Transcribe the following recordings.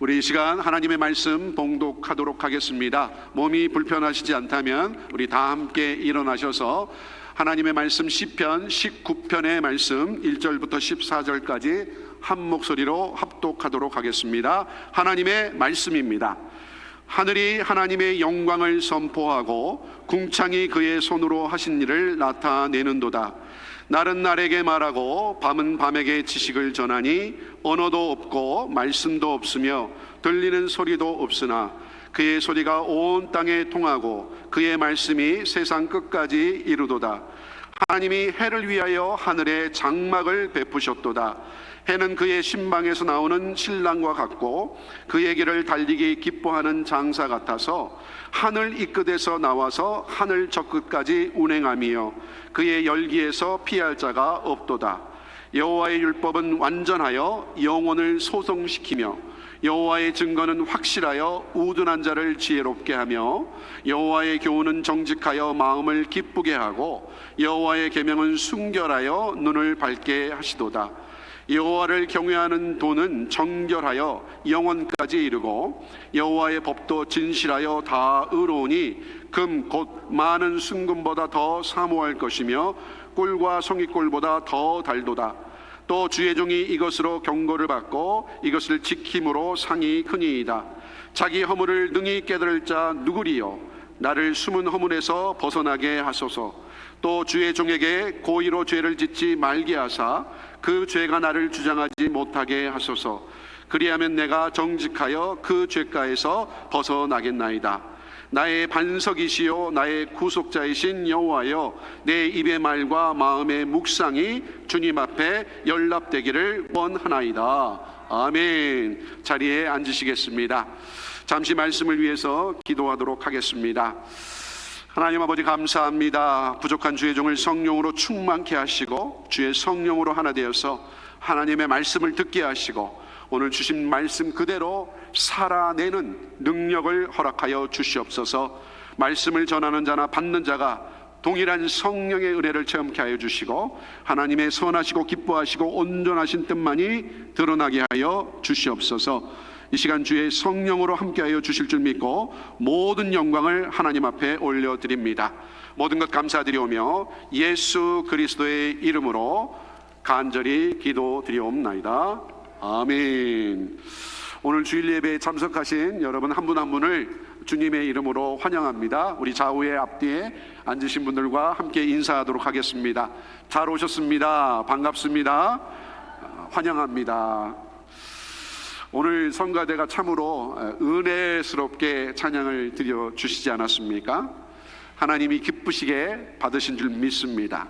우리 이 시간 하나님의 말씀 봉독하도록 하겠습니다. 몸이 불편하시지 않다면 우리 다 함께 일어나셔서 하나님의 말씀 시편 19편의 말씀 1절부터 14절까지 한 목소리로 합독하도록 하겠습니다. 하나님의 말씀입니다. 하늘이 하나님의 영광을 선포하고 궁창이 그의 손으로 하신 일을 나타내는도다. 날은 날에게 말하고 밤은 밤에게 지식을 전하니 언어도 없고 말씀도 없으며 들리는 소리도 없으나 그의 소리가 온 땅에 통하고 그의 말씀이 세상 끝까지 이르도다. 하나님이 해를 위하여 하늘에 장막을 베푸셨도다. 해는 그의 신방에서 나오는 신랑과 같고 그의 길을 달리기 기뻐하는 장사 같아서 하늘 이 끝에서 나와서 하늘 저 끝까지 운행하며 그의 열기에서 피할 자가 없도다. 여호와의 율법은 완전하여 영혼을 소성시키며 여호와의 증거는 확실하여 우둔한 자를 지혜롭게 하며 여호와의 교훈은 정직하여 마음을 기쁘게 하고 여호와의 계명은 순결하여 눈을 밝게 하시도다. 여호와를 경외하는 도는 정결하여 영원까지 이르고 여호와의 법도 진실하여 다 의로우니 금 곧 많은 순금보다 더 사모할 것이며 꿀과 송이꿀보다 더 달도다. 또 주의 종이 이것으로 경고를 받고 이것을 지킴으로 상이 크니이다. 자기 허물을 능히 깨달을 자 누구리요? 나를 숨은 허물에서 벗어나게 하소서. 또 주의 종에게 고의로 죄를 짓지 말게 하사 그 죄가 나를 주장하지 못하게 하소서. 그리하면 내가 정직하여 그 죄가에서 벗어나겠나이다. 나의 반석이시요 나의 구속자이신 여호와여, 내 입의 말과 마음의 묵상이 주님 앞에 연락되기를 원하나이다. 아멘. 자리에 앉으시겠습니다. 잠시 말씀을 위해서 기도하도록 하겠습니다. 하나님 아버지, 감사합니다. 부족한 주의 종을 성령으로 충만케 하시고 주의 성령으로 하나 되어서 하나님의 말씀을 듣게 하시고 오늘 주신 말씀 그대로 살아내는 능력을 허락하여 주시옵소서. 말씀을 전하는 자나 받는 자가 동일한 성령의 은혜를 체험케 하여 주시고 하나님의 선하시고 기뻐하시고 온전하신 뜻만이 드러나게 하여 주시옵소서. 이 시간 주의 성령으로 함께하여 주실 줄 믿고 모든 영광을 하나님 앞에 올려드립니다. 모든 것 감사드리오며 예수 그리스도의 이름으로 간절히 기도드리옵나이다. 아멘. 오늘 주일 예배에 참석하신 여러분 한 분 한 분을 주님의 이름으로 환영합니다. 우리 좌우의 앞뒤에 앉으신 분들과 함께 인사하도록 하겠습니다. 잘 오셨습니다. 반갑습니다. 환영합니다. 오늘 성가대가 참으로 은혜스럽게 찬양을 드려주시지 않았습니까? 하나님이 기쁘시게 받으신 줄 믿습니다.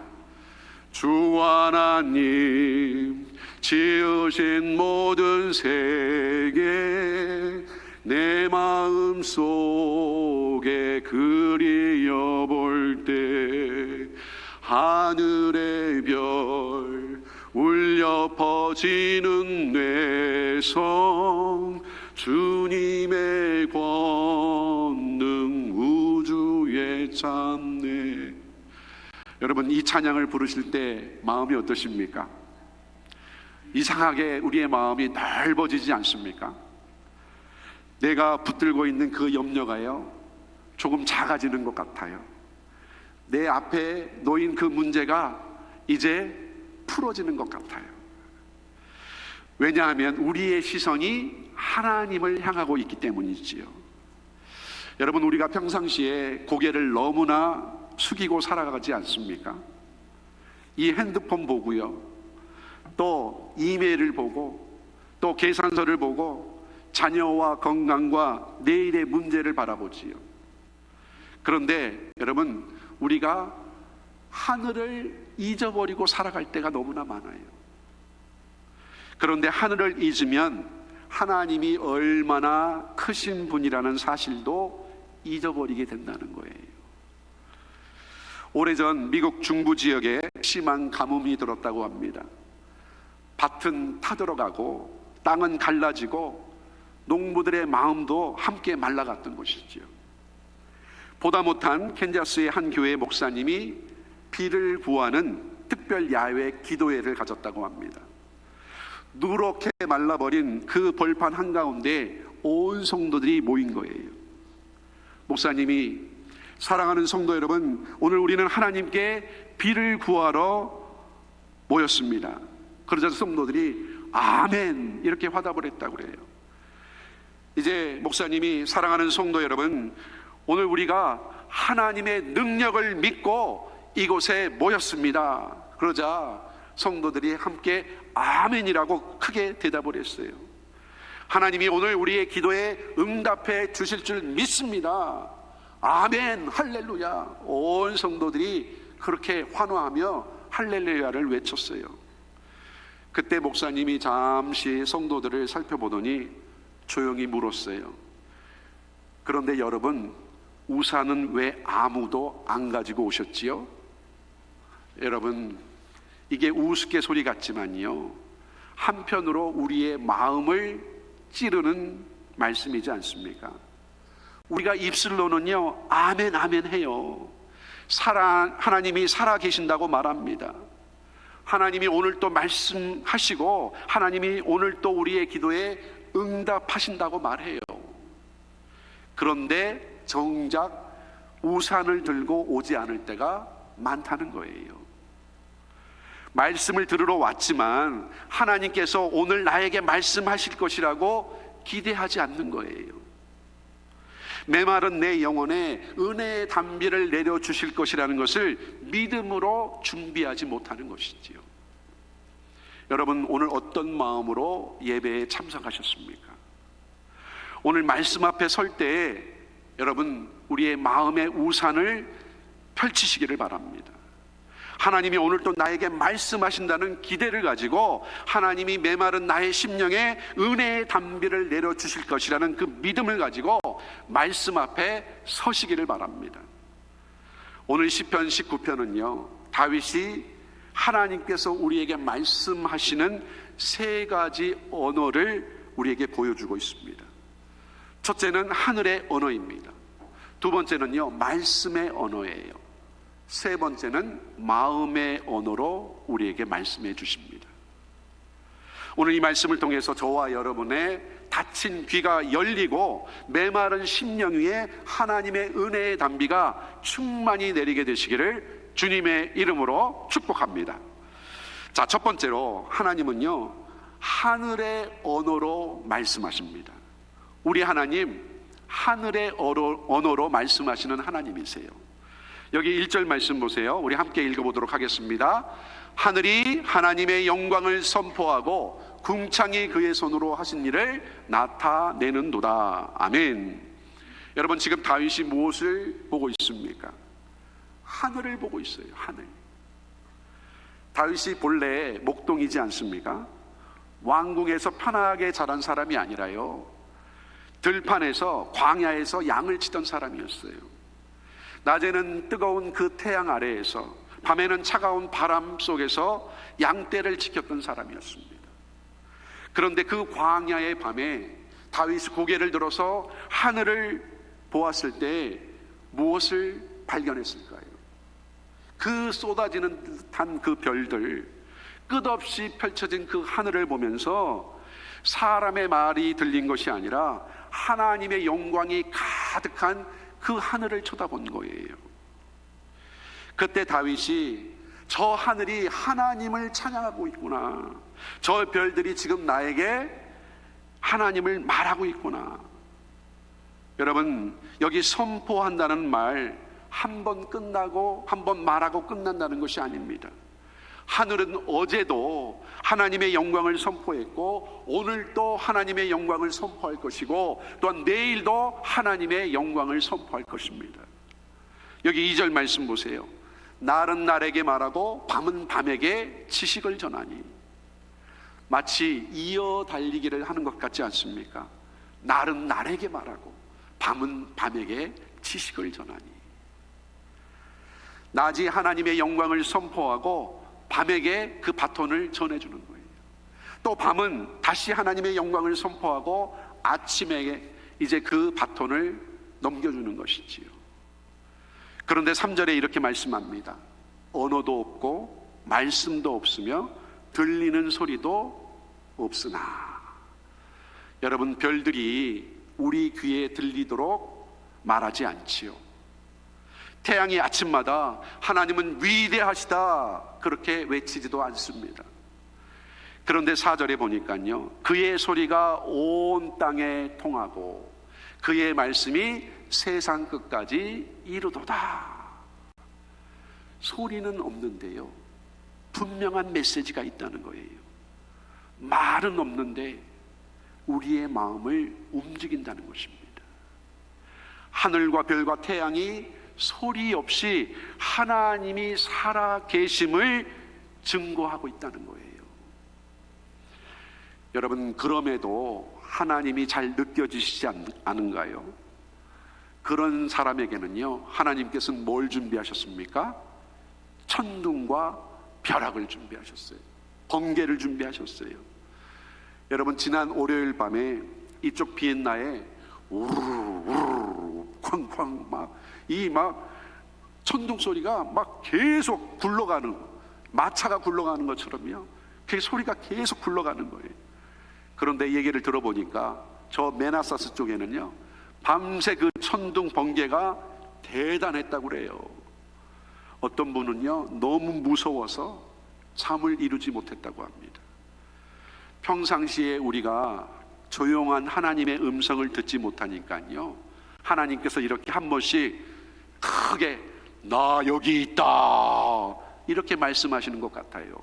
주 하나님 지으신 모든 세계 내 마음 속에 그리어 볼 때 하늘의 별 울려 퍼지는 뇌성 주님의 권능 우주에 참네. 여러분, 이 찬양을 부르실 때 마음이 어떠십니까? 이상하게 우리의 마음이 넓어지지 않습니까? 내가 붙들고 있는 그 염려가요 조금 작아지는 것 같아요. 내 앞에 놓인 그 문제가 이제 풀어지는 것 같아요. 왜냐하면 우리의 시선이 하나님을 향하고 있기 때문이지요. 여러분, 우리가 평상시에 고개를 너무나 숙이고 살아가지 않습니까? 이 핸드폰 보고요, 또 이메일을 보고, 또 계산서를 보고 자녀와 건강과 내일의 문제를 바라보지요. 그런데 여러분, 우리가 하늘을 잊어버리고 살아갈 때가 너무나 많아요. 그런데 하늘을 잊으면 하나님이 얼마나 크신 분이라는 사실도 잊어버리게 된다는 거예요. 오래전 미국 중부 지역에 심한 가뭄이 들었다고 합니다. 밭은 타들어가고 땅은 갈라지고 농부들의 마음도 함께 말라갔던 것이지요. 보다 못한 캔자스의 한 교회 목사님이 비를 구하는 특별 야외 기도회를 가졌다고 합니다. 누렇게 말라버린 그 벌판 한가운데 온 성도들이 모인 거예요. 목사님이, 사랑하는 성도 여러분, 오늘 우리는 하나님께 비를 구하러 모였습니다. 그러자 성도들이 아멘 이렇게 화답을 했다고 그래요. 이제 목사님이, 사랑하는 성도 여러분, 오늘 우리가 하나님의 능력을 믿고 이곳에 모였습니다. 그러자 성도들이 함께 아멘이라고 크게 대답을 했어요. 하나님이 오늘 우리의 기도에 응답해 주실 줄 믿습니다. 아멘, 할렐루야. 온 성도들이 그렇게 환호하며 할렐루야를 외쳤어요. 그때 목사님이 잠시 성도들을 살펴보더니 조용히 물었어요. 그런데 여러분, 우산은 왜 아무도 안 가지고 오셨지요? 여러분, 이게 우스갯소리 같지만요, 한편으로 우리의 마음을 찌르는 말씀이지 않습니까? 우리가 입술로는요 아멘 아멘 해요. 하나님이 살아 계신다고 말합니다. 하나님이 오늘 또 말씀하시고 하나님이 오늘 또 우리의 기도에 응답하신다고 말해요. 그런데 정작 우산을 들고 오지 않을 때가 많다는 거예요. 말씀을 들으러 왔지만 하나님께서 오늘 나에게 말씀하실 것이라고 기대하지 않는 거예요. 메마른 내 영혼에 은혜의 단비를 내려주실 것이라는 것을 믿음으로 준비하지 못하는 것이지요. 여러분, 오늘 어떤 마음으로 예배에 참석하셨습니까? 오늘 말씀 앞에 설 때 여러분, 우리의 마음의 우산을 펼치시기를 바랍니다. 하나님이 오늘 또 나에게 말씀하신다는 기대를 가지고 하나님이 메마른 나의 심령에 은혜의 단비를 내려주실 것이라는 그 믿음을 가지고 말씀 앞에 서시기를 바랍니다. 오늘 시편 19편은요 다윗이 하나님께서 우리에게 말씀하시는 세 가지 언어를 우리에게 보여주고 있습니다. 첫째는 하늘의 언어입니다. 두 번째는요 말씀의 언어예요. 세 번째는 마음의 언어로 우리에게 말씀해 주십니다. 오늘 이 말씀을 통해서 저와 여러분의 닫힌 귀가 열리고 메마른 심령 위에 하나님의 은혜의 단비가 충만히 내리게 되시기를 주님의 이름으로 축복합니다. 자, 첫 번째로 하나님은요 하늘의 언어로 말씀하십니다. 우리 하나님 하늘의 언어로 말씀하시는 하나님이세요. 여기 1절 말씀 보세요. 우리 함께 읽어보도록 하겠습니다. 하늘이 하나님의 영광을 선포하고 궁창이 그의 손으로 하신 일을 나타내는도다. 아멘. 여러분, 지금 다윗이 무엇을 보고 있습니까? 하늘을 보고 있어요. 하늘. 다윗이 본래 목동이지 않습니까? 왕궁에서 편하게 자란 사람이 아니라요 들판에서 광야에서 양을 치던 사람이었어요. 낮에는 뜨거운 그 태양 아래에서, 밤에는 차가운 바람 속에서 양떼를 지켰던 사람이었습니다. 그런데 그 광야의 밤에 다윗이 고개를 들어서 하늘을 보았을 때 무엇을 발견했을까요? 그 쏟아지는 듯한 그 별들, 끝없이 펼쳐진 그 하늘을 보면서 사람의 말이 들린 것이 아니라 하나님의 영광이 가득한 그 하늘을 쳐다본 거예요. 그때 다윗이 저 하늘이 하나님을 찬양하고 있구나, 저 별들이 지금 나에게 하나님을 말하고 있구나. 여러분, 여기 선포한다는 말 한 번 끝나고 한 번 말하고 끝난다는 것이 아닙니다. 하늘은 어제도 하나님의 영광을 선포했고 오늘도 하나님의 영광을 선포할 것이고 또한 내일도 하나님의 영광을 선포할 것입니다. 여기 2절 말씀 보세요. 날은 날에게 말하고 밤은 밤에게 지식을 전하니. 마치 이어 달리기를 하는 것 같지 않습니까? 날은 날에게 말하고 밤은 밤에게 지식을 전하니. 낮이 하나님의 영광을 선포하고 밤에게 그 바톤을 전해주는 거예요. 또 밤은 다시 하나님의 영광을 선포하고 아침에 이제 그 바톤을 넘겨주는 것이지요. 그런데 3절에 이렇게 말씀합니다. 언어도 없고 말씀도 없으며 들리는 소리도 없으나. 여러분, 별들이 우리 귀에 들리도록 말하지 않지요. 태양이 아침마다 하나님은 위대하시다 그렇게 외치지도 않습니다. 그런데 4절에 보니까요, 그의 소리가 온 땅에 통하고 그의 말씀이 세상 끝까지 이르도다. 소리는 없는데요, 분명한 메시지가 있다는 거예요. 말은 없는데 우리의 마음을 움직인다는 것입니다. 하늘과 별과 태양이 소리 없이 하나님이 살아 계심을 증거하고 있다는 거예요. 여러분, 그럼에도 하나님이 잘 느껴지시지 않은가요? 그런 사람에게는요, 하나님께서는 뭘 준비하셨습니까? 천둥과 벼락을 준비하셨어요. 번개를 준비하셨어요. 여러분, 지난 월요일 밤에 이쪽 비엔나에 우르르 우르르 쾅쾅 막 천둥 소리가 막 계속 굴러가는, 마차가 굴러가는 것처럼요, 그 소리가 계속 굴러가는 거예요. 그런데 얘기를 들어보니까 저 메나사스 쪽에는요, 밤새 그 천둥 번개가 대단했다고 그래요. 어떤 분은요, 너무 무서워서 잠을 이루지 못했다고 합니다. 평상시에 우리가 조용한 하나님의 음성을 듣지 못하니까요, 하나님께서 이렇게 한 번씩 크게 나 여기 있다 이렇게 말씀하시는 것 같아요.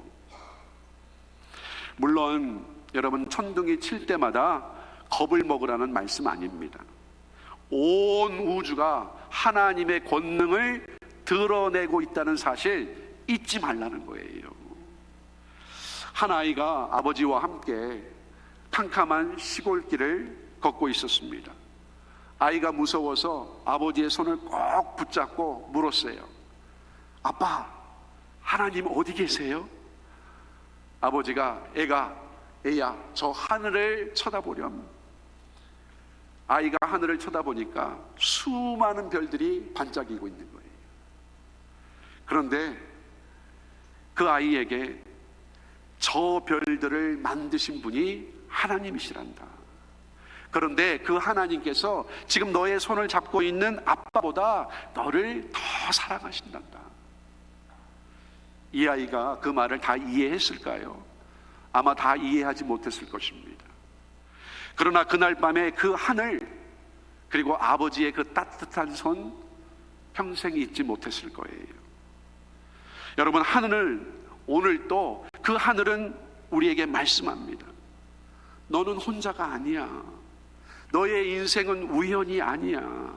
물론 여러분, 천둥이 칠 때마다 겁을 먹으라는 말씀 아닙니다. 온 우주가 하나님의 권능을 드러내고 있다는 사실 잊지 말라는 거예요. 한 아이가 아버지와 함께 캄캄한 시골길을 걷고 있었습니다. 아이가 무서워서 아버지의 손을 꼭 붙잡고 물었어요. 아빠, 하나님 어디 계세요? 아버지가 애야, 저 하늘을 쳐다보렴. 아이가 하늘을 쳐다보니까 수많은 별들이 반짝이고 있는 거예요. 그런데 그 아이에게 저 별들을 만드신 분이 하나님이시란다. 그런데 그 하나님께서 지금 너의 손을 잡고 있는 아빠보다 너를 더 사랑하신단다. 이 아이가 그 말을 다 이해했을까요? 아마 다 이해하지 못했을 것입니다. 그러나 그날 밤에 그 하늘, 그리고 아버지의 그 따뜻한 손, 평생 잊지 못했을 거예요. 여러분, 하늘은 오늘 또 그 하늘은 우리에게 말씀합니다. 너는 혼자가 아니야. 너의 인생은 우연이 아니야.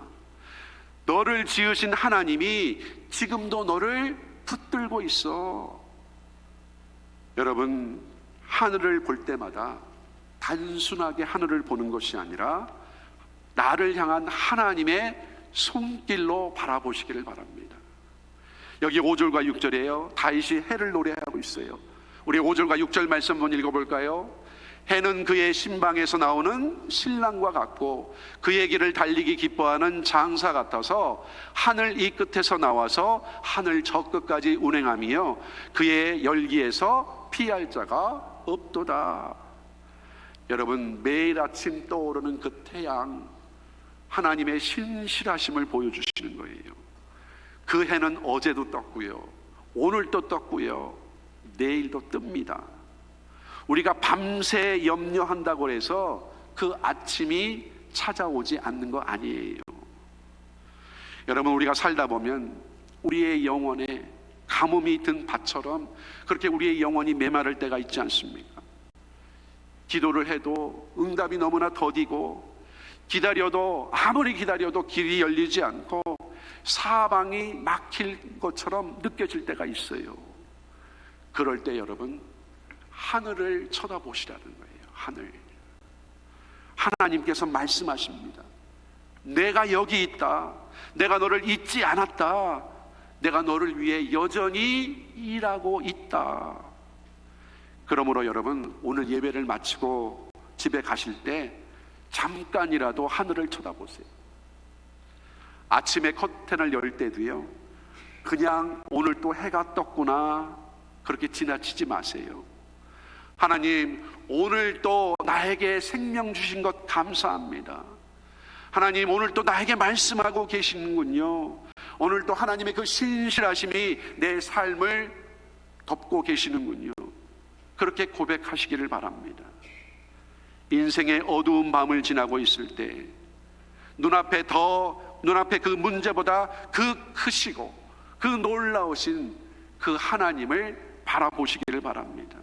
너를 지으신 하나님이 지금도 너를 붙들고 있어. 여러분, 하늘을 볼 때마다 단순하게 하늘을 보는 것이 아니라 나를 향한 하나님의 손길로 바라보시기를 바랍니다. 여기 5절과 6절이에요. 다윗이 해를 노래하고 있어요. 우리 5절과 6절 말씀 한번 읽어볼까요? 해는 그의 신방에서 나오는 신랑과 같고 그의 길을 달리기 기뻐하는 장사 같아서 하늘 이 끝에서 나와서 하늘 저 끝까지 운행하며 그의 열기에서 피할 자가 없도다. 여러분, 매일 아침 떠오르는 그 태양, 하나님의 신실하심을 보여주시는 거예요. 그 해는 어제도 떴고요, 오늘도 떴고요, 내일도 뜹니다. 우리가 밤새 염려한다고 해서 그 아침이 찾아오지 않는 거 아니에요. 여러분, 우리가 살다 보면 우리의 영혼에 가뭄이 든 밭처럼 그렇게 우리의 영혼이 메마를 때가 있지 않습니까? 기도를 해도 응답이 너무나 더디고, 기다려도 아무리 기다려도 길이 열리지 않고 사방이 막힐 것처럼 느껴질 때가 있어요. 그럴 때 여러분, 하늘을 쳐다보시라는 거예요. 하늘. 하나님께서 말씀하십니다. 내가 여기 있다. 내가 너를 잊지 않았다. 내가 너를 위해 여전히 일하고 있다. 그러므로 여러분, 오늘 예배를 마치고 집에 가실 때 잠깐이라도 하늘을 쳐다보세요. 아침에 커튼을 열 때도요, 그냥 오늘 또 해가 떴구나 그렇게 지나치지 마세요. 하나님, 오늘 또 나에게 생명 주신 것 감사합니다. 하나님, 오늘 또 나에게 말씀하고 계시는군요. 오늘 또 하나님의 그 신실하심이 내 삶을 덮고 계시는군요. 그렇게 고백하시기를 바랍니다. 인생의 어두운 밤을 지나고 있을 때 눈앞에 그 문제보다 그 크시고 그 놀라우신 그 하나님을 바라보시기를 바랍니다.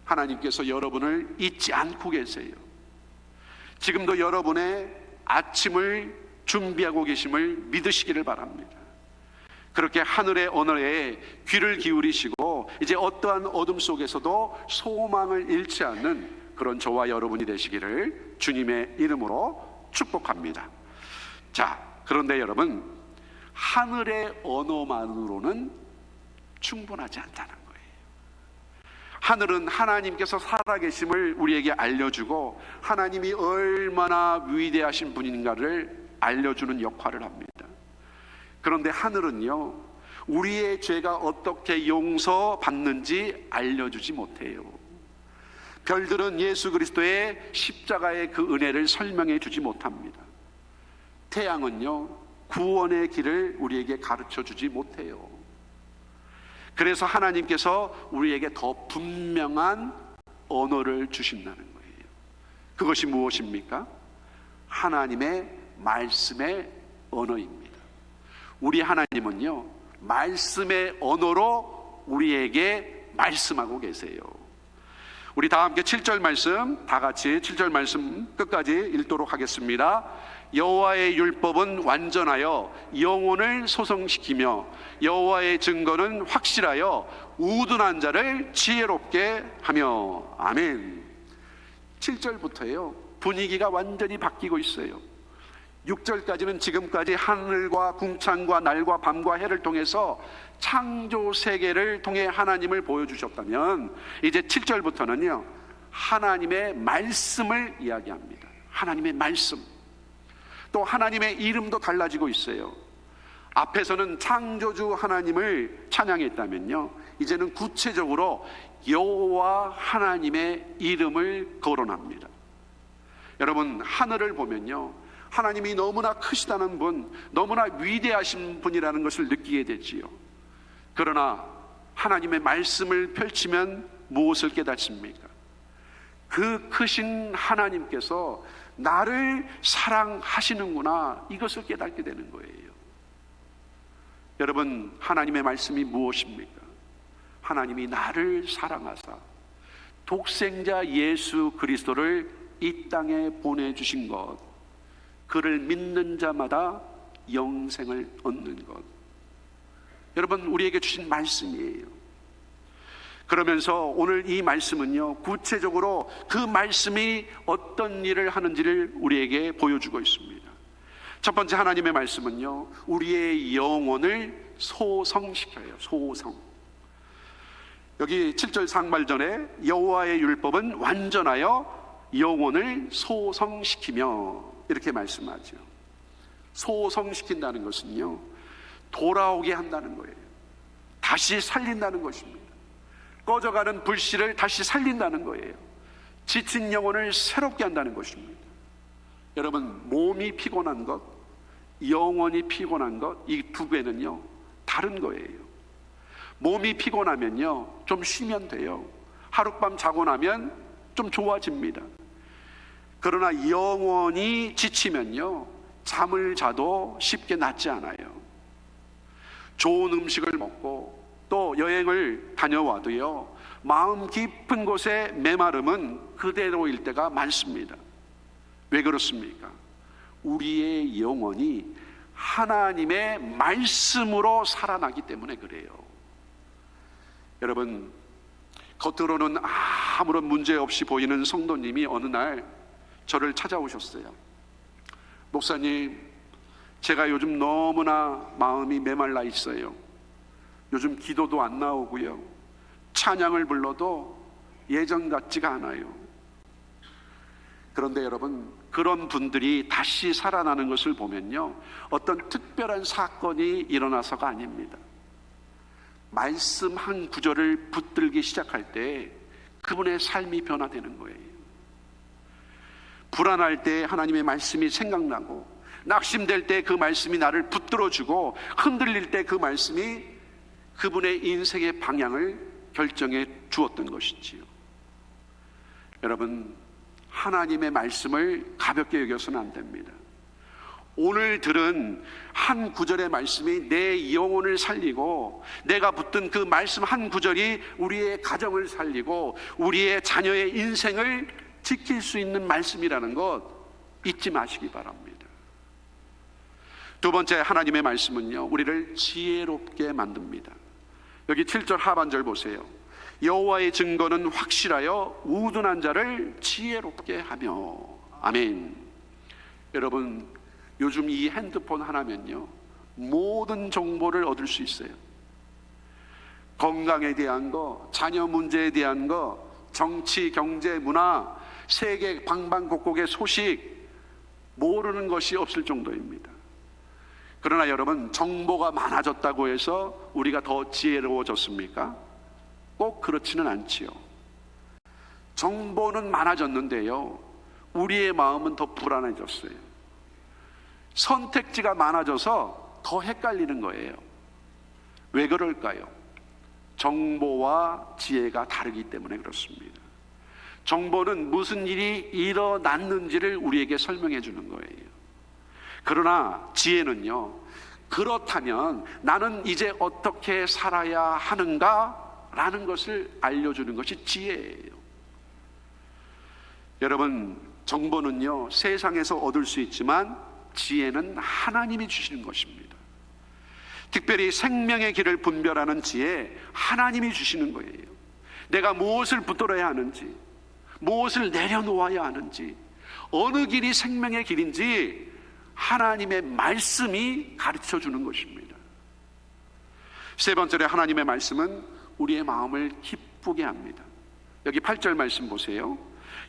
하나님께서 여러분을 잊지 않고 계세요. 지금도 여러분의 아침을 준비하고 계심을 믿으시기를 바랍니다. 그렇게 하늘의 언어에 귀를 기울이시고 이제 어떠한 어둠 속에서도 소망을 잃지 않는 그런 저와 여러분이 되시기를 주님의 이름으로 축복합니다. 자, 그런데 여러분, 하늘의 언어만으로는 충분하지 않다는 거예요. 하늘은 하나님께서 살아계심을 우리에게 알려주고 하나님이 얼마나 위대하신 분인가를 알려주는 역할을 합니다. 그런데 하늘은요, 우리의 죄가 어떻게 용서받는지 알려주지 못해요. 별들은 예수 그리스도의 십자가의 그 은혜를 설명해 주지 못합니다. 태양은요, 구원의 길을 우리에게 가르쳐 주지 못해요. 그래서 하나님께서 우리에게 더 분명한 언어를 주신다는 거예요. 그것이 무엇입니까? 하나님의 말씀의 언어입니다. 우리 하나님은요, 말씀의 언어로 우리에게 말씀하고 계세요. 우리 다 함께 7절 말씀, 다 같이 7절 말씀 끝까지 읽도록 하겠습니다. 여호와의 율법은 완전하여 영혼을 소성시키며 여호와의 증거는 확실하여 우둔한 자를 지혜롭게 하며. 아멘. 7절부터예요. 분위기가 완전히 바뀌고 있어요. 6절까지는 지금까지 하늘과 궁창과 날과 밤과 해를 통해서 창조 세계를 통해 하나님을 보여주셨다면, 이제 7절부터는요, 하나님의 말씀을 이야기합니다. 하나님의 말씀. 또 하나님의 이름도 달라지고 있어요. 앞에서는 창조주 하나님을 찬양했다면요, 이제는 구체적으로 여호와 하나님의 이름을 거론합니다. 여러분, 하늘을 보면요, 하나님이 너무나 크시다는 분, 너무나 위대하신 분이라는 것을 느끼게 되지요. 그러나 하나님의 말씀을 펼치면 무엇을 깨닫습니까? 그 크신 하나님께서 나를 사랑하시는구나, 이것을 깨닫게 되는 거예요. 여러분, 하나님의 말씀이 무엇입니까? 하나님이 나를 사랑하사 독생자 예수 그리스도를 이 땅에 보내주신 것, 그를 믿는 자마다 영생을 얻는 것, 여러분, 우리에게 주신 말씀이에요. 그러면서 오늘 이 말씀은요, 구체적으로 그 말씀이 어떤 일을 하는지를 우리에게 보여주고 있습니다. 첫 번째 하나님의 말씀은요, 우리의 영혼을 소성시켜요. 소성. 여기 7절 상말전에 여호와의 율법은 완전하여 영혼을 소성시키며, 이렇게 말씀하죠. 소성시킨다는 것은요, 돌아오게 한다는 거예요. 다시 살린다는 것입니다. 꺼져가는 불씨를 다시 살린다는 거예요. 지친 영혼을 새롭게 한다는 것입니다. 여러분, 몸이 피곤한 것, 영혼이 피곤한 것, 이 두 개는요, 다른 거예요. 몸이 피곤하면요, 좀 쉬면 돼요. 하룻밤 자고 나면 좀 좋아집니다. 그러나 영혼이 지치면요, 잠을 자도 쉽게 낫지 않아요. 좋은 음식을 먹고 또 여행을 다녀와도요, 마음 깊은 곳에 메마름은 그대로일 때가 많습니다. 왜 그렇습니까? 우리의 영혼이 하나님의 말씀으로 살아나기 때문에 그래요. 여러분, 겉으로는 아무런 문제 없이 보이는 성도님이 어느 날 저를 찾아오셨어요. 목사님, 제가 요즘 너무나 마음이 메말라 있어요. 요즘 기도도 안 나오고요, 찬양을 불러도 예전 같지가 않아요. 그런데 여러분, 그런 분들이 다시 살아나는 것을 보면요, 어떤 특별한 사건이 일어나서가 아닙니다. 말씀 한 구절을 붙들기 시작할 때 그분의 삶이 변화되는 거예요. 불안할 때 하나님의 말씀이 생각나고, 낙심될 때 그 말씀이 나를 붙들어주고, 흔들릴 때 그 말씀이 그분의 인생의 방향을 결정해 주었던 것이지요. 여러분, 하나님의 말씀을 가볍게 여겨서는 안 됩니다. 오늘 들은 한 구절의 말씀이 내 영혼을 살리고, 내가 붙든 그 말씀 한 구절이 우리의 가정을 살리고 우리의 자녀의 인생을 지킬 수 있는 말씀이라는 것 잊지 마시기 바랍니다. 두 번째, 하나님의 말씀은요, 우리를 지혜롭게 만듭니다. 여기 7절 하반절 보세요. 여호와의 증거는 확실하여 우둔한 자를 지혜롭게 하며. 아멘. 여러분, 요즘 이 핸드폰 하나면요, 모든 정보를 얻을 수 있어요. 건강에 대한 거, 자녀 문제에 대한 거, 정치, 경제, 문화, 세계 방방곡곡의 소식, 모르는 것이 없을 정도입니다. 그러나 여러분, 정보가 많아졌다고 해서 우리가 더 지혜로워졌습니까? 꼭 그렇지는 않지요. 정보는 많아졌는데요, 우리의 마음은 더 불안해졌어요. 선택지가 많아져서 더 헷갈리는 거예요. 왜 그럴까요? 정보와 지혜가 다르기 때문에 그렇습니다. 정보는 무슨 일이 일어났는지를 우리에게 설명해 주는 거예요. 그러나 지혜는요, 그렇다면 나는 이제 어떻게 살아야 하는가 라는 것을 알려주는 것이 지혜예요. 여러분, 정보는요, 세상에서 얻을 수 있지만 지혜는 하나님이 주시는 것입니다. 특별히 생명의 길을 분별하는 지혜, 하나님이 주시는 거예요. 내가 무엇을 붙들어야 하는지, 무엇을 내려놓아야 하는지, 어느 길이 생명의 길인지 하나님의 말씀이 가르쳐 주는 것입니다. 세 번째로, 하나님의 말씀은 우리의 마음을 기쁘게 합니다. 여기 8절 말씀 보세요.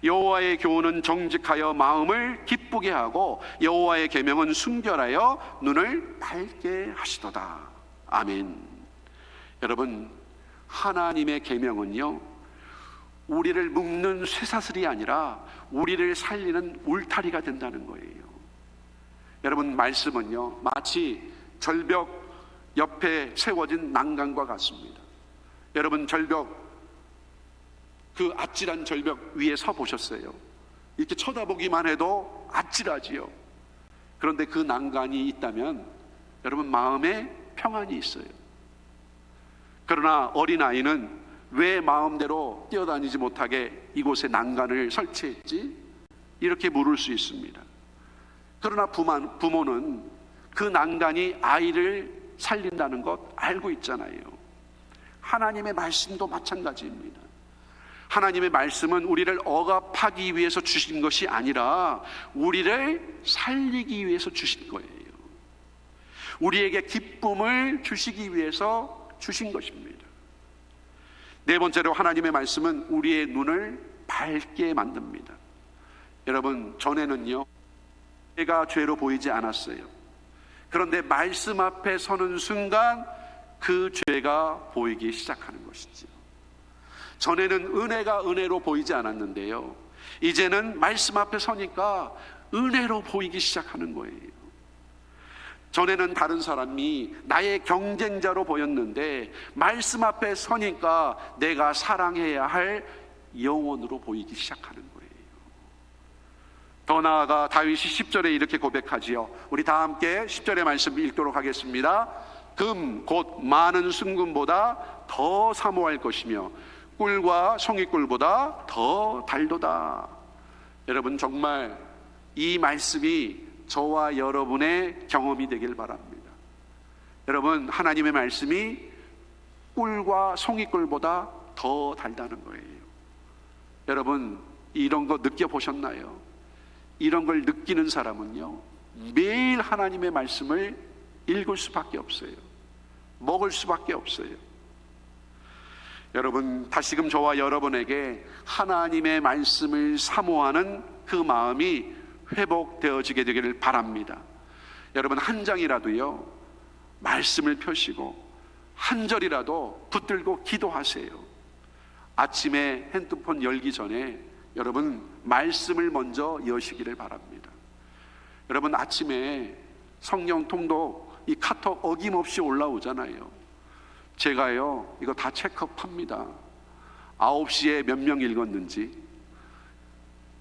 여호와의 교훈은 정직하여 마음을 기쁘게 하고 여호와의 계명은 순결하여 눈을 밝게 하시도다. 아멘. 여러분, 하나님의 계명은요, 우리를 묶는 쇠사슬이 아니라 우리를 살리는 울타리가 된다는 거예요. 여러분, 말씀은요, 마치 절벽 옆에 세워진 난간과 같습니다. 여러분, 절벽, 그 아찔한 절벽 위에 서 보셨어요? 이렇게 쳐다보기만 해도 아찔하지요. 그런데 그 난간이 있다면 여러분, 마음에 평안이 있어요. 그러나 어린아이는 왜 마음대로 뛰어다니지 못하게 이곳에 난간을 설치했지? 이렇게 물을 수 있습니다. 그러나 부모는 그 난간이 아이를 살린다는 것 알고 있잖아요. 하나님의 말씀도 마찬가지입니다. 하나님의 말씀은 우리를 억압하기 위해서 주신 것이 아니라 우리를 살리기 위해서 주신 거예요. 우리에게 기쁨을 주시기 위해서 주신 것입니다. 네 번째로, 하나님의 말씀은 우리의 눈을 밝게 만듭니다. 여러분, 전에는요, 죄가 죄로 보이지 않았어요. 그런데 말씀 앞에 서는 순간 그 죄가 보이기 시작하는 것이죠. 전에는 은혜가 은혜로 보이지 않았는데요, 이제는 말씀 앞에 서니까 은혜로 보이기 시작하는 거예요. 전에는 다른 사람이 나의 경쟁자로 보였는데 말씀 앞에 서니까 내가 사랑해야 할 영혼으로 보이기 시작하는 거예요. 더 나아가 다윗이 10절에 이렇게 고백하지요. 우리 다 함께 10절의 말씀 읽도록 하겠습니다. 금 곧 많은 순금보다 더 사모할 것이며 꿀과 송이꿀보다 더 달도다. 여러분, 정말 이 말씀이 저와 여러분의 경험이 되길 바랍니다. 여러분, 하나님의 말씀이 꿀과 송이꿀보다 더 달다는 거예요. 여러분, 이런 거 느껴보셨나요? 이런 걸 느끼는 사람은요, 매일 하나님의 말씀을 읽을 수밖에 없어요. 먹을 수밖에 없어요. 여러분, 다시금 저와 여러분에게 하나님의 말씀을 사모하는 그 마음이 회복되어지게 되기를 바랍니다. 여러분, 한 장이라도요, 말씀을 펴시고 한 절이라도 붙들고 기도하세요. 아침에 핸드폰 열기 전에 여러분 말씀을 먼저 여시기를 바랍니다. 여러분 아침에 성령 통독 이 카톡 어김없이 올라오잖아요. 제가요 이거 다 체크합니다. 9시에 몇 명 읽었는지,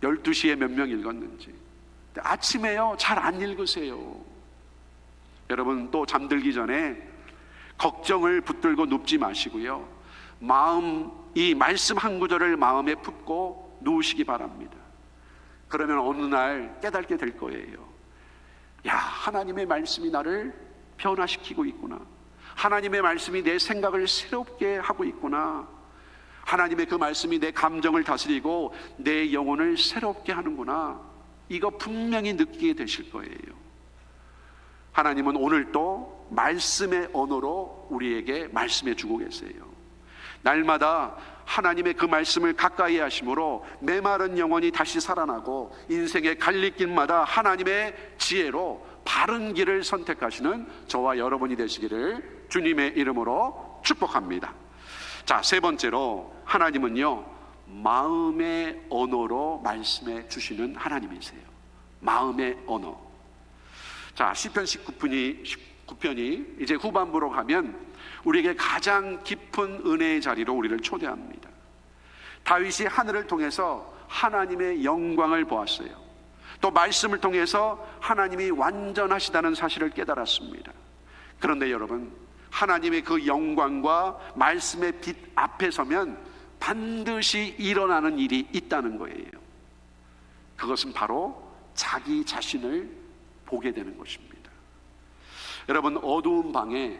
12시에 몇 명 읽었는지. 아침에요 잘 안 읽으세요. 여러분 또 잠들기 전에 걱정을 붙들고 눕지 마시고요, 이 말씀 한 구절을 마음에 품고 누우시기 바랍니다. 그러면 어느 날 깨닫게 될 거예요. 야, 하나님의 말씀이 나를 변화시키고 있구나. 하나님의 말씀이 내 생각을 새롭게 하고 있구나. 하나님의 그 말씀이 내 감정을 다스리고 내 영혼을 새롭게 하는구나. 이거 분명히 느끼게 되실 거예요. 하나님은 오늘도 말씀의 언어로 우리에게 말씀해 주고 계세요. 날마다 하나님의 그 말씀을 가까이 하심으로 메마른 영혼이 다시 살아나고 인생의 갈림길마다 하나님의 지혜로 바른 길을 선택하시는 저와 여러분이 되시기를 주님의 이름으로 축복합니다. 자, 세 번째로 하나님은요 마음의 언어로 말씀해 주시는 하나님이세요. 마음의 언어. 자, 시편 19편이 이제 후반부로 가면 우리에게 가장 깊은 은혜의 자리로 우리를 초대합니다. 다윗이 하늘을 통해서 하나님의 영광을 보았어요. 또 말씀을 통해서 하나님이 완전하시다는 사실을 깨달았습니다. 그런데 여러분, 하나님의 그 영광과 말씀의 빛 앞에 서면 반드시 일어나는 일이 있다는 거예요. 그것은 바로 자기 자신을 보게 되는 것입니다. 여러분, 어두운 방에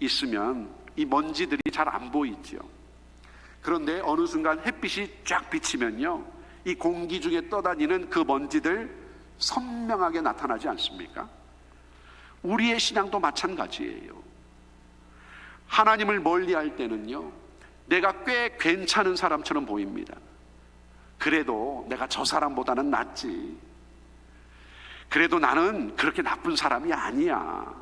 있으면 이 먼지들이 잘 안 보이죠. 그런데 어느 순간 햇빛이 쫙 비치면요, 이 공기 중에 떠다니는 그 먼지들 선명하게 나타나지 않습니까? 우리의 신앙도 마찬가지예요. 하나님을 멀리할 때는요, 내가 꽤 괜찮은 사람처럼 보입니다. 그래도 내가 저 사람보다는 낫지. 그래도 나는 그렇게 나쁜 사람이 아니야.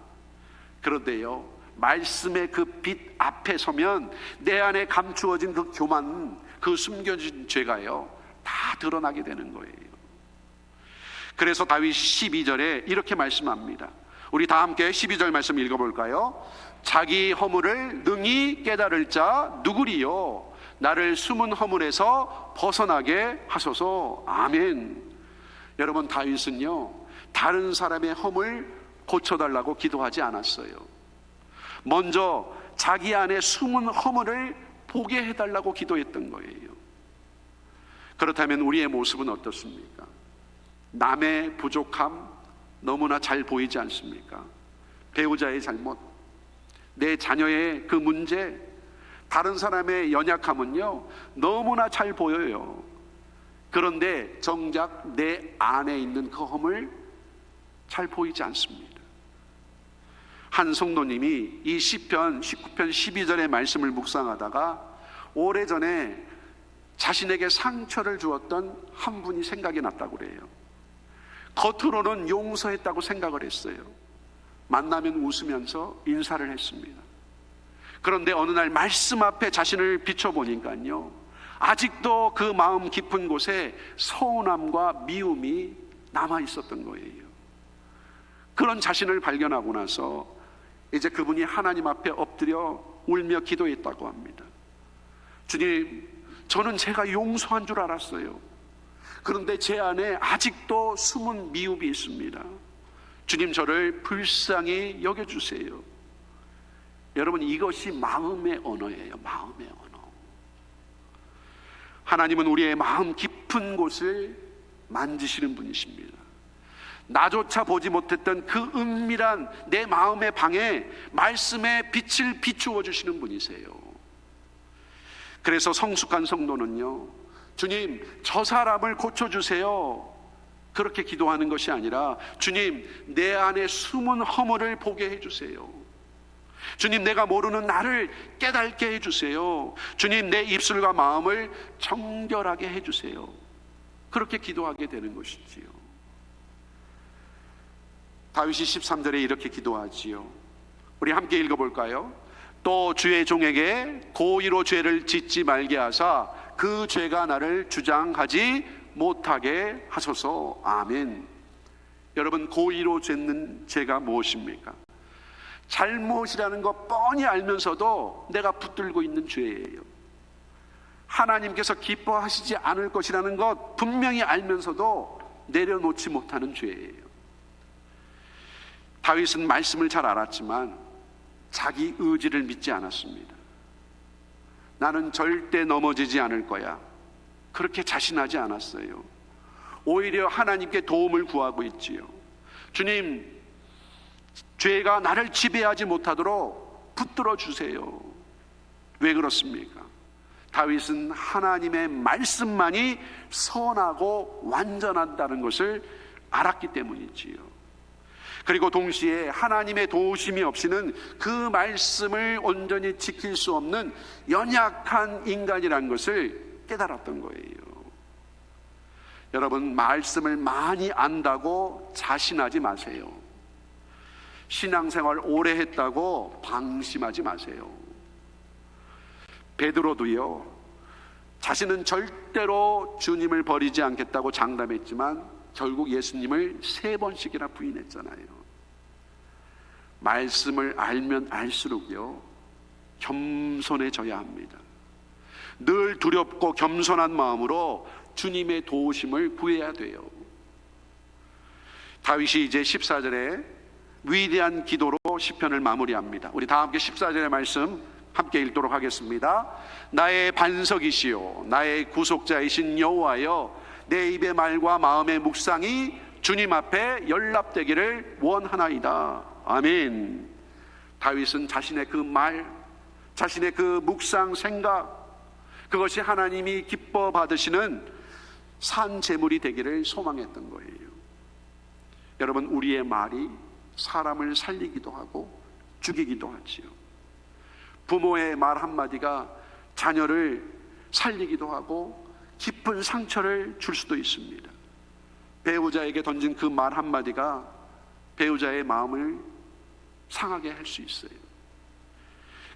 그런데요, 말씀의 그 빛 앞에 서면 내 안에 감추어진 그 교만, 그 숨겨진 죄가요 다 드러나게 되는 거예요. 그래서 다윗이 12절에 이렇게 말씀합니다. 우리 다 함께 12절 말씀 읽어볼까요? 자기 허물을 능히 깨달을 자 누구리요? 나를 숨은 허물에서 벗어나게 하소서. 아멘. 여러분, 다윗은요 다른 사람의 허물 고쳐달라고 기도하지 않았어요. 먼저 자기 안에 숨은 허물을 보게 해달라고 기도했던 거예요. 그렇다면 우리의 모습은 어떻습니까? 남의 부족함 너무나 잘 보이지 않습니까? 배우자의 잘못, 내 자녀의 그 문제, 다른 사람의 연약함은요 너무나 잘 보여요. 그런데 정작 내 안에 있는 그 허물 잘 보이지 않습니다. 한 성도님이 이 시편 19편 12절의 말씀을 묵상하다가 오래전에 자신에게 상처를 주었던 한 분이 생각이 났다고 그래요. 겉으로는 용서했다고 생각을 했어요. 만나면 웃으면서 인사를 했습니다. 그런데 어느 날 말씀 앞에 자신을 비춰보니까요, 아직도 그 마음 깊은 곳에 서운함과 미움이 남아 있었던 거예요. 그런 자신을 발견하고 나서 이제 그분이 하나님 앞에 엎드려 울며 기도했다고 합니다. 주님, 저는 제가 용서한 줄 알았어요. 그런데 제 안에 아직도 숨은 미움이 있습니다. 주님, 저를 불쌍히 여겨주세요. 여러분, 이것이 마음의 언어예요. 마음의 언어. 하나님은 우리의 마음 깊은 곳을 만지시는 분이십니다. 나조차 보지 못했던 그 은밀한 내 마음의 방에 말씀의 빛을 비추어 주시는 분이세요. 그래서 성숙한 성도는요, 주님, 저 사람을 고쳐주세요, 그렇게 기도하는 것이 아니라, 주님, 내 안에 숨은 허물을 보게 해주세요. 주님, 내가 모르는 나를 깨닫게 해주세요. 주님, 내 입술과 마음을 정결하게 해주세요. 그렇게 기도하게 되는 것이지요. 다윗이 13절에 이렇게 기도하지요. 우리 함께 읽어볼까요? 또 주의 종에게 고의로 죄를 짓지 말게 하사 그 죄가 나를 주장하지 못하게 하소서. 아멘. 여러분, 고의로 짓는 죄가 무엇입니까? 잘못이라는 것 뻔히 알면서도 내가 붙들고 있는 죄예요. 하나님께서 기뻐하시지 않을 것이라는 것 분명히 알면서도 내려놓지 못하는 죄예요. 다윗은 말씀을 잘 알았지만 자기 의지를 믿지 않았습니다. 나는 절대 넘어지지 않을 거야, 그렇게 자신하지 않았어요. 오히려 하나님께 도움을 구하고 있지요. 주님, 죄가 나를 지배하지 못하도록 붙들어 주세요. 왜 그렇습니까? 다윗은 하나님의 말씀만이 선하고 완전하다는 것을 알았기 때문이지요. 그리고 동시에 하나님의 도우심이 없이는 그 말씀을 온전히 지킬 수 없는 연약한 인간이라는 것을 깨달았던 거예요. 여러분, 말씀을 많이 안다고 자신하지 마세요. 신앙생활 오래 했다고 방심하지 마세요. 베드로도요, 자신은 절대로 주님을 버리지 않겠다고 장담했지만 결국 예수님을 3번씩이나 부인했잖아요. 말씀을 알면 알수록요, 겸손해져야 합니다. 늘 두렵고 겸손한 마음으로 주님의 도우심을 구해야 돼요. 다윗이 이제 14절에 위대한 기도로 시편을 마무리합니다. 우리 다 함께 14절의 말씀 함께 읽도록 하겠습니다. 나의 반석이시요 나의 구속자이신 여호와여, 내 입의 말과 마음의 묵상이 주님 앞에 연락되기를 원하나이다. 아멘. 다윗은 자신의 그 말, 자신의 그 묵상 생각, 그것이 하나님이 기뻐 받으시는 산 제물이 되기를 소망했던 거예요. 여러분, 우리의 말이 사람을 살리기도 하고 죽이기도 하지요. 부모의 말 한마디가 자녀를 살리기도 하고 깊은 상처를 줄 수도 있습니다. 배우자에게 던진 그 말 한마디가 배우자의 마음을 상하게 할 수 있어요.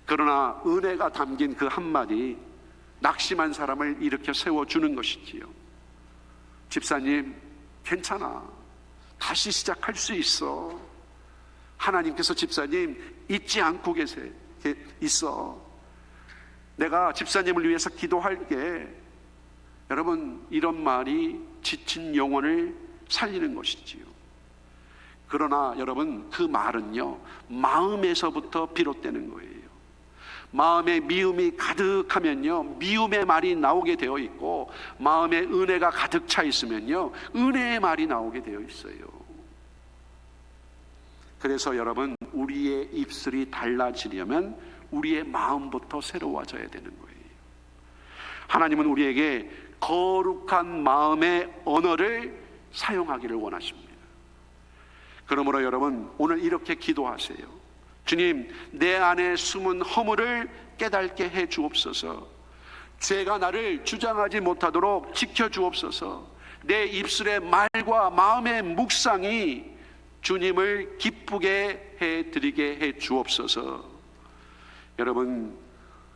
그러나 은혜가 담긴 그 한마디, 낙심한 사람을 일으켜 세워주는 것이지요. 집사님, 괜찮아, 다시 시작할 수 있어. 하나님께서 집사님 잊지 않고 있어. 내가 집사님을 위해서 기도할게. 여러분, 이런 말이 지친 영혼을 살리는 것이지요. 그러나 여러분, 그 말은요, 마음에서부터 비롯되는 거예요. 마음에 미움이 가득하면요, 미움의 말이 나오게 되어 있고, 마음에 은혜가 가득 차 있으면요, 은혜의 말이 나오게 되어 있어요. 그래서 여러분, 우리의 입술이 달라지려면 우리의 마음부터 새로워져야 되는 거예요. 하나님은 우리에게 거룩한 마음의 언어를 사용하기를 원하십니다. 그러므로 여러분, 오늘 이렇게 기도하세요. 주님, 내 안에 숨은 허물을 깨닫게 해 주옵소서. 죄가 나를 주장하지 못하도록 지켜 주옵소서. 내 입술의 말과 마음의 묵상이 주님을 기쁘게 해 드리게 해 주옵소서. 여러분,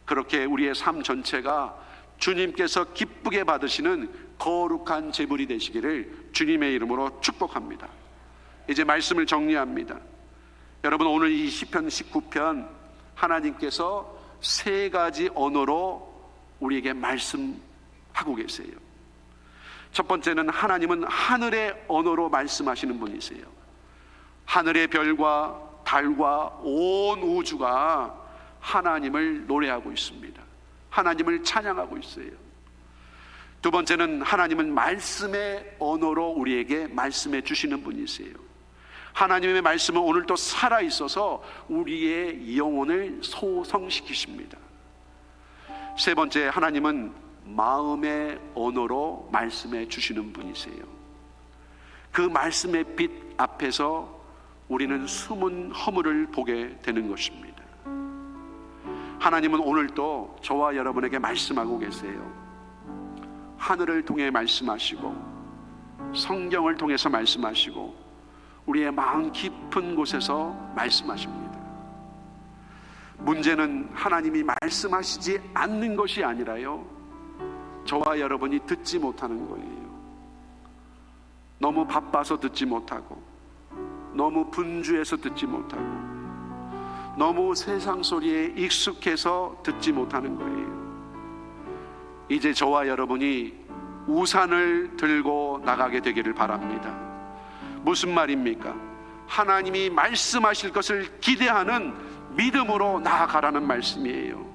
그렇게 우리의 삶 전체가 주님께서 기쁘게 받으시는 거룩한 제물이 되시기를 주님의 이름으로 축복합니다. 이제 말씀을 정리합니다. 여러분, 오늘 이 시편 19편 하나님께서 3가지 언어로 우리에게 말씀하고 계세요. 첫 번째는 하나님은 하늘의 언어로 말씀하시는 분이세요. 하늘의 별과 달과 온 우주가 하나님을 노래하고 있습니다. 하나님을 찬양하고 있어요. 두 번째는 하나님은 말씀의 언어로 우리에게 말씀해 주시는 분이세요. 하나님의 말씀은 오늘도 살아있어서 우리의 영혼을 소성시키십니다. 세 번째, 하나님은 마음의 언어로 말씀해 주시는 분이세요. 그 말씀의 빛 앞에서 우리는 숨은 허물을 보게 되는 것입니다. 하나님은 오늘도 저와 여러분에게 말씀하고 계세요. 하늘을 통해 말씀하시고 성경을 통해서 말씀하시고 우리의 마음 깊은 곳에서 말씀하십니다. 문제는 하나님이 말씀하시지 않는 것이 아니라요, 저와 여러분이 듣지 못하는 거예요. 너무 바빠서 듣지 못하고, 너무 분주해서 듣지 못하고, 너무 세상 소리에 익숙해서 듣지 못하는 거예요. 이제 저와 여러분이 우산을 들고 나가게 되기를 바랍니다. 무슨 말입니까? 하나님이 말씀하실 것을 기대하는 믿음으로 나아가라는 말씀이에요.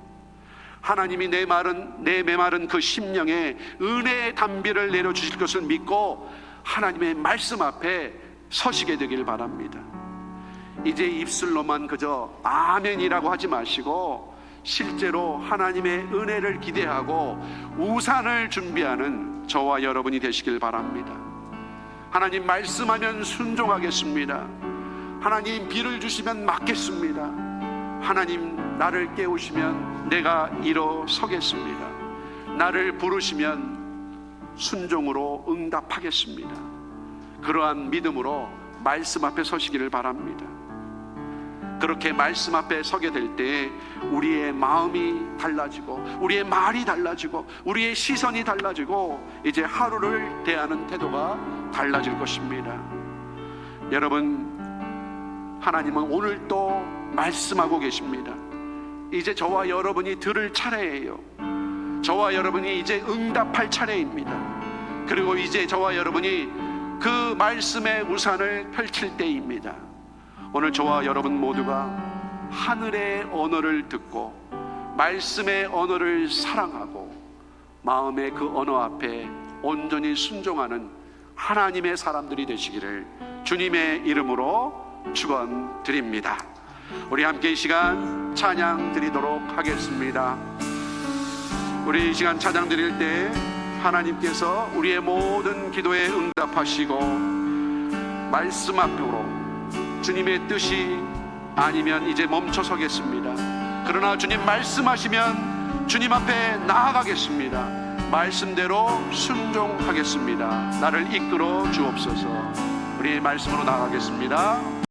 하나님이 내 메마른 그 심령에 은혜의 단비를 내려주실 것을 믿고 하나님의 말씀 앞에 서시게 되길 바랍니다. 이제 입술로만 그저 아멘이라고 하지 마시고 실제로 하나님의 은혜를 기대하고 우산을 준비하는 저와 여러분이 되시길 바랍니다. 하나님 말씀하면 순종하겠습니다. 하나님 비를 주시면 맞겠습니다. 하나님 나를 깨우시면 내가 일어서겠습니다. 나를 부르시면 순종으로 응답하겠습니다. 그러한 믿음으로 말씀 앞에 서시기를 바랍니다. 그렇게 말씀 앞에 서게 될 때 우리의 마음이 달라지고, 우리의 말이 달라지고, 우리의 시선이 달라지고, 이제 하루를 대하는 태도가 달라질 것입니다. 여러분, 하나님은 오늘 또 말씀하고 계십니다. 이제 저와 여러분이 들을 차례예요. 저와 여러분이 이제 응답할 차례입니다. 그리고 이제 저와 여러분이 그 말씀의 우산을 펼칠 때입니다. 오늘 저와 여러분 모두가 하늘의 언어를 듣고 말씀의 언어를 사랑하고 마음의 그 언어 앞에 온전히 순종하는 하나님의 사람들이 되시기를 주님의 이름으로 축원드립니다. 우리 함께 이 시간 찬양 드리도록 하겠습니다. 우리 이 시간 찬양 드릴 때 하나님께서 우리의 모든 기도에 응답하시고 말씀 앞으로 주님의 뜻이 아니면 이제 멈춰서겠습니다. 그러나 주님 말씀하시면 주님 앞에 나아가겠습니다. 말씀대로 순종하겠습니다. 나를 이끌어 주옵소서. 우리 말씀으로 나아가겠습니다.